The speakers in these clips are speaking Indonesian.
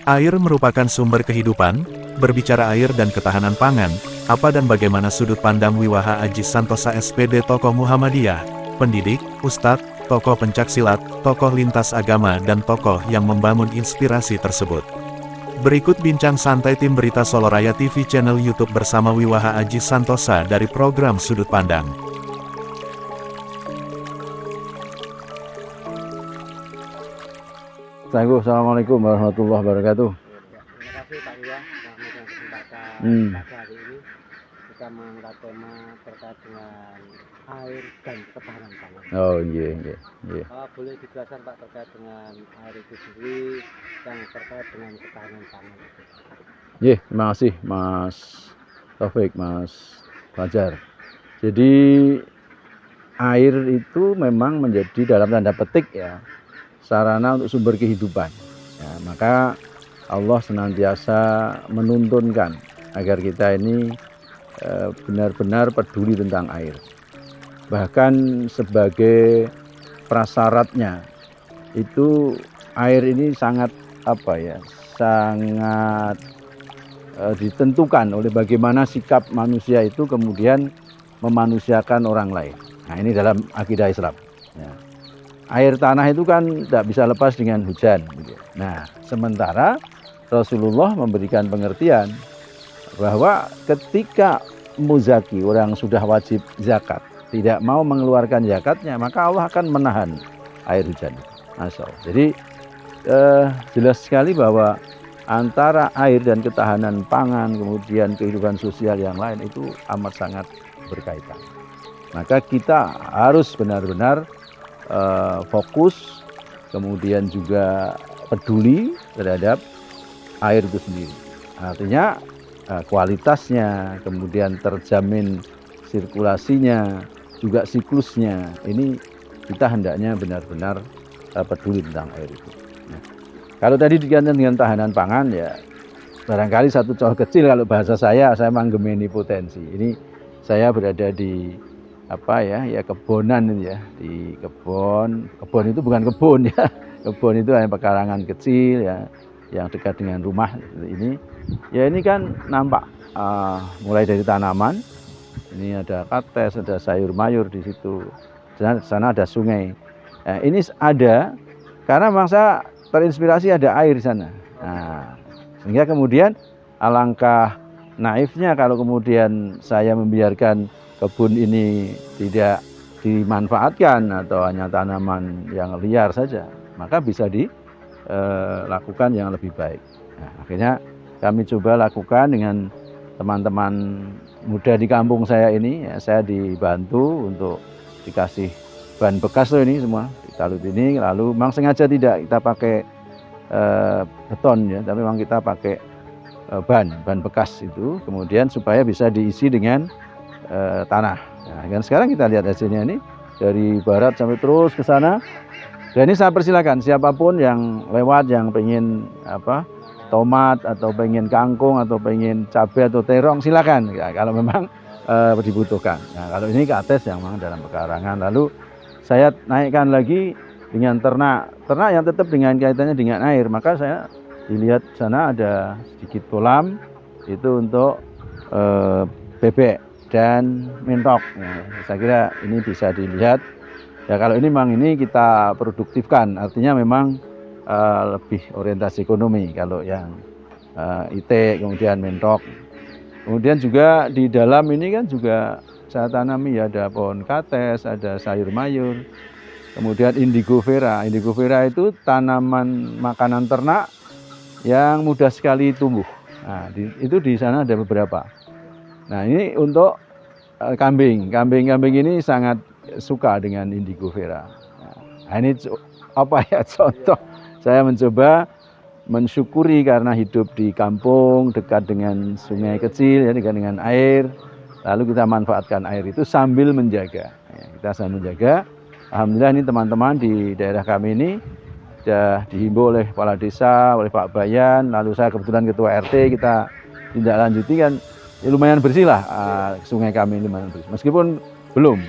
Air merupakan sumber kehidupan. Berbicara air dan ketahanan pangan, apa dan bagaimana sudut pandang Wiwaha Aji Santosa SPD, tokoh Muhammadiyah, pendidik, ustadz, tokoh pencaksilat, tokoh lintas agama dan tokoh yang membangun inspirasi tersebut. Berikut bincang santai tim Berita Solo Raya TV channel YouTube bersama Wiwaha Aji Santosa dari program Sudut Pandang. Assalamualaikum warahmatullahi wabarakatuh. Terima kasih Pak Wiwah telah memberikan kesempatan pada hari ini kita mengangkat tema terkait dengan air dan ketahanan pangan. Oh iya. Boleh dijelaskan Pak terkait dengan air itu sendiri yang terkait dengan ketahanan pangan itu? Terima kasih Mas Taufik, Mas Fajar. Jadi air itu memang menjadi dalam tanda petik ya sarana untuk sumber kehidupan. Ya, maka Allah senantiasa menuntunkan agar kita ini benar-benar peduli tentang air. Bahkan sebagai prasyaratnya itu air ini sangat sangat ditentukan oleh bagaimana sikap manusia itu kemudian memanusiakan orang lain. Nah ini dalam akidah Islam. Ya. Air tanah itu kan tidak bisa lepas dengan hujan. Nah, sementara Rasulullah memberikan pengertian bahwa ketika muzaki, orang sudah wajib zakat, tidak mau mengeluarkan zakatnya, maka Allah akan menahan air hujan. Masya Allah. Jadi jelas sekali bahwa antara air dan ketahanan pangan, kemudian kehidupan sosial yang lain itu amat sangat berkaitan. Maka kita harus benar-benar fokus, kemudian juga peduli terhadap air itu sendiri. Artinya kualitasnya, kemudian terjamin sirkulasinya, juga siklusnya. Ini kita hendaknya benar-benar peduli tentang air itu. Nah, kalau tadi dikaitkan dengan tahanan pangan ya, barangkali satu contoh kecil kalau bahasa saya menggemeni potensi. Ini saya berada di kebonan ini ya, di kebun itu bukan kebun ya, kebun itu hanya pekarangan kecil ya yang dekat dengan rumah ini ya. Ini kan nampak mulai dari tanaman, ini ada kates, ada sayur mayur di situ, sana ada sungai. Nah, ini ada karena memang saya terinspirasi ada air di sana. Nah, sehingga kemudian alangkah naifnya kalau kemudian saya membiarkan kebun ini tidak dimanfaatkan atau hanya tanaman yang liar saja, maka bisa dilakukan yang lebih baik. Nah, akhirnya kami coba lakukan dengan teman-teman muda di kampung saya ini. Ya, saya dibantu untuk dikasih ban bekas loh ini semua ditalut ini, lalu memang sengaja tidak kita pakai beton ya, tapi memang kita pakai ban bekas itu, kemudian supaya bisa diisi dengan tanah. Nah, dan sekarang kita lihat hasilnya ini dari barat sampai terus ke sana. Dan ini saya persilakan siapapun yang lewat yang pengen tomat atau pengen kangkung atau pengen cabai atau terong silakan ya, kalau memang dibutuhkan. Nah, kalau ini kates yang memang dalam pekarangan. Lalu saya naikkan lagi dengan ternak yang tetap dengan kaitannya dengan air. Maka saya dilihat sana ada sedikit kolam itu untuk bebek dan mentok. Nah, saya kira ini bisa dilihat ya, kalau ini memang ini kita produktifkan, artinya memang lebih orientasi ekonomi kalau yang itik kemudian mentok. Kemudian juga di dalam ini kan juga saya tanami ya, ada pohon kates, ada sayur mayur, kemudian indigo vera. Indigo vera itu tanaman makanan ternak yang mudah sekali tumbuh. Nah, itu di sana ada beberapa. Nah, ini untuk kambing ini sangat suka dengan indigo vera. Nah, ini contoh saya mencoba mensyukuri karena hidup di kampung dekat dengan sungai kecil ya, dekat dengan air, lalu kita manfaatkan air itu sambil menjaga. Kita sambil menjaga. Alhamdulillah ini teman-teman di daerah kami ini sudah dihimbau oleh kepala desa, oleh Pak Bayan, lalu saya kebetulan ketua RT, kita tindak lanjuti kan ya, lumayan bersih lah sungai kami ini, lumayan bersih. Meskipun belum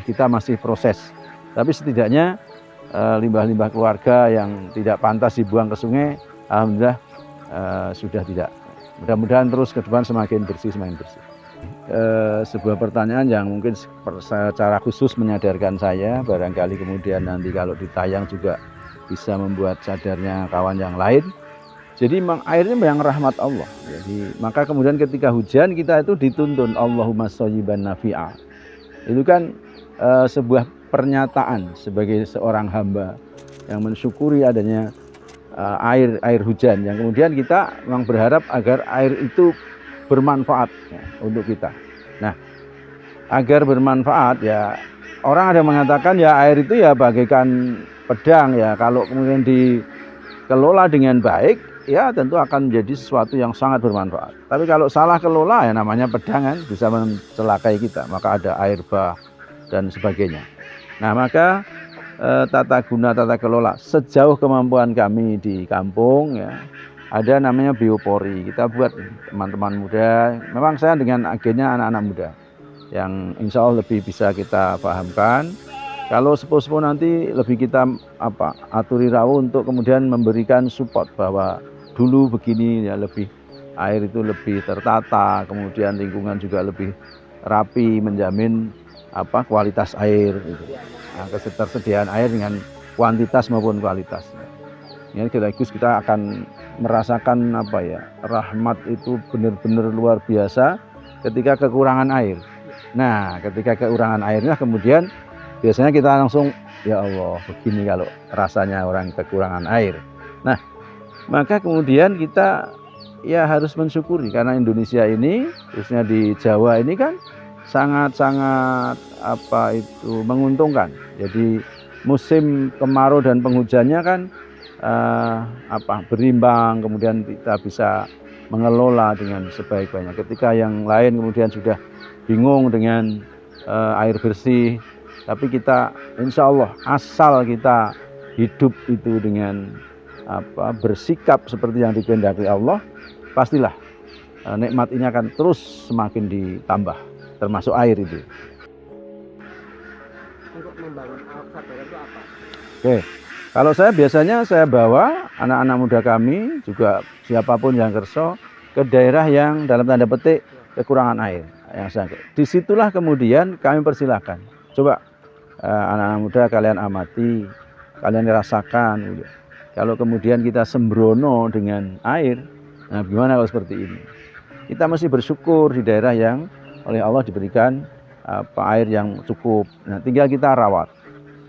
kita masih proses, tapi setidaknya limbah-limbah keluarga yang tidak pantas dibuang ke sungai, alhamdulillah sudah tidak. Mudah-mudahan terus ke depan semakin bersih, semakin bersih. Sebuah pertanyaan yang mungkin secara khusus menyadarkan saya, barangkali kemudian nanti kalau ditayang juga bisa membuat sadarnya kawan yang lain. Jadi memang airnya memang rahmat Allah. Jadi maka kemudian ketika hujan kita itu dituntun Allahumma shayyiban nafi'a. Itu kan sebuah pernyataan sebagai seorang hamba yang mensyukuri adanya air hujan, yang kemudian kita memang berharap agar air itu bermanfaat ya, untuk kita. Nah, agar bermanfaat ya, orang ada yang mengatakan ya air itu ya bagaikan pedang ya, kalau kemudian dikelola dengan baik ya tentu akan menjadi sesuatu yang sangat bermanfaat. Tapi kalau salah kelola ya namanya pedang kan bisa mencelakai kita, maka ada air bah dan sebagainya. Nah, maka tata guna tata kelola sejauh kemampuan kami di kampung ya, ada namanya biopori, kita buat teman-teman muda, memang saya dengan agennya anak-anak muda yang insya Allah lebih bisa kita pahamkan. Kalau sepuh-sepuh nanti lebih kita aturi rawu untuk kemudian memberikan support bahwa dulu begini ya, lebih air itu lebih tertata, kemudian lingkungan juga lebih rapi, menjamin kualitas air gitu. Nah, ketersediaan air dengan kuantitas maupun kualitas. Ini sekaligus kita akan merasakan rahmat itu benar-benar luar biasa ketika kekurangan air. Nah, ketika kekurangan airnya kemudian biasanya kita langsung ya Allah, begini kalau rasanya orang kekurangan air. Nah, maka kemudian kita ya harus mensyukuri karena Indonesia ini, khususnya di Jawa ini kan sangat-sangat menguntungkan. Jadi musim kemarau dan penghujannya kan berimbang, kemudian kita bisa mengelola dengan sebaik-baiknya. Ketika yang lain kemudian sudah bingung dengan air bersih, tapi kita insya Allah asal kita hidup itu dengan bersikap seperti yang dikehendaki Allah, pastilah nikmat ini akan terus semakin ditambah, termasuk air itu. Untuk membangun alam sabara itu apa? Oke, kalau saya biasanya saya bawa anak-anak muda kami juga siapapun yang kerso ke daerah yang dalam tanda petik kekurangan air. Disitulah kemudian kami persilahkan. Coba anak-anak muda kalian amati, kalian rasakan. Gitu. Kalau kemudian kita sembrono dengan air, nah gimana kalau seperti ini? Kita mesti bersyukur di daerah yang oleh Allah diberikan air yang cukup. Nah, tinggal kita rawat.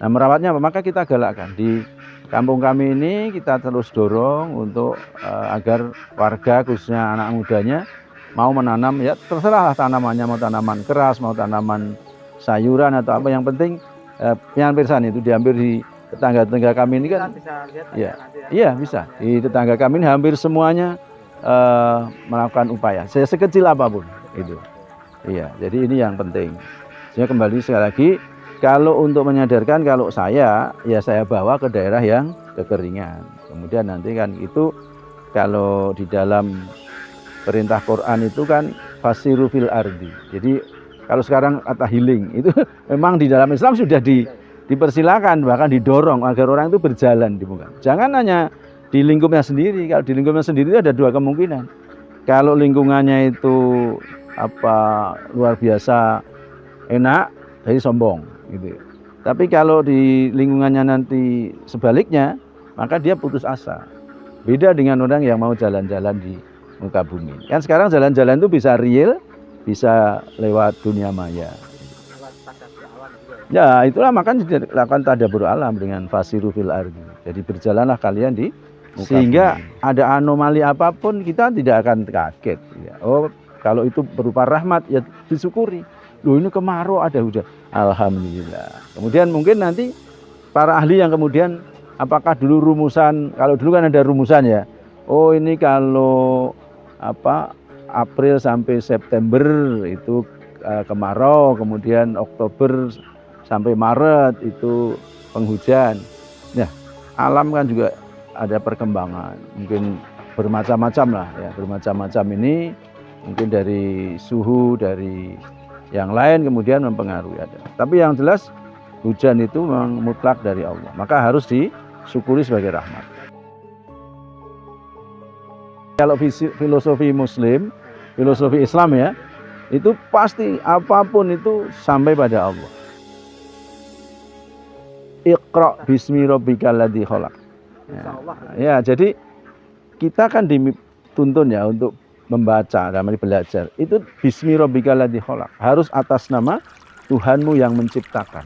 Nah, merawatnya apa? Maka kita galakkan. Di kampung kami ini kita terus dorong untuk agar warga khususnya anak mudanya mau menanam, ya terserah tanamannya, mau tanaman keras, mau tanaman sayuran atau apa, yang penting yang pirsan itu diambil di tetangga-tetangga kami ini kan. Bisa lihat ya. Iya bisa. Di tetangga kami ini hampir semuanya melakukan upaya, sekecil apapun itu. Iya, jadi ini yang penting. Saya kembali sekali lagi, kalau untuk menyadarkan, kalau saya bawa ke daerah yang kekeringan. Kemudian nanti kan itu kalau di dalam perintah Quran itu kan fasiru fil ardi. Jadi kalau sekarang kata healing itu memang di dalam Islam sudah dipersilakan, bahkan didorong agar orang itu berjalan di muka. Jangan hanya di lingkupnya sendiri. Kalau di lingkupnya sendiri itu ada dua kemungkinan. Kalau lingkungannya itu luar biasa enak, jadi sombong gitu. Tapi kalau di lingkungannya nanti sebaliknya, maka dia putus asa. Beda dengan orang yang mau jalan-jalan di muka bumi. Kan sekarang jalan-jalan itu bisa real, bisa lewat dunia maya. Ya, itulah makanya dilakukan tadabbur alam dengan fasiru fil ardi. Jadi berjalanlah kalian di muka sehingga bumi. Ada anomali apapun kita tidak akan kaget. Ya. Oh, kalau itu berupa rahmat ya disyukuri. Loh, ini kemarau ada hujan. Alhamdulillah. Kemudian mungkin nanti para ahli yang kemudian apakah dulu rumusan, kalau dulu kan ada rumusan ya. Oh, ini kalau April sampai September itu kemarau, kemudian Oktober sampai Maret itu penghujan. Nah, alam kan juga ada perkembangan. Mungkin bermacam-macam lah ya, bermacam-macam ini. Mungkin dari suhu, dari yang lain kemudian mempengaruhi ada. Tapi yang jelas hujan itu memang mutlak dari Allah. Maka harus disyukuri sebagai rahmat. Kalau filosofi Muslim, filosofi Islam ya, itu pasti apapun itu sampai pada Allah. Iqra bismi rabbikal ladzi khalaq. Insya Allah. Ya, jadi kita kan dituntun ya untuk membaca, dalam arti belajar. Itu bismi rabbikal ladzi khalaq. Harus atas nama Tuhanmu yang menciptakan.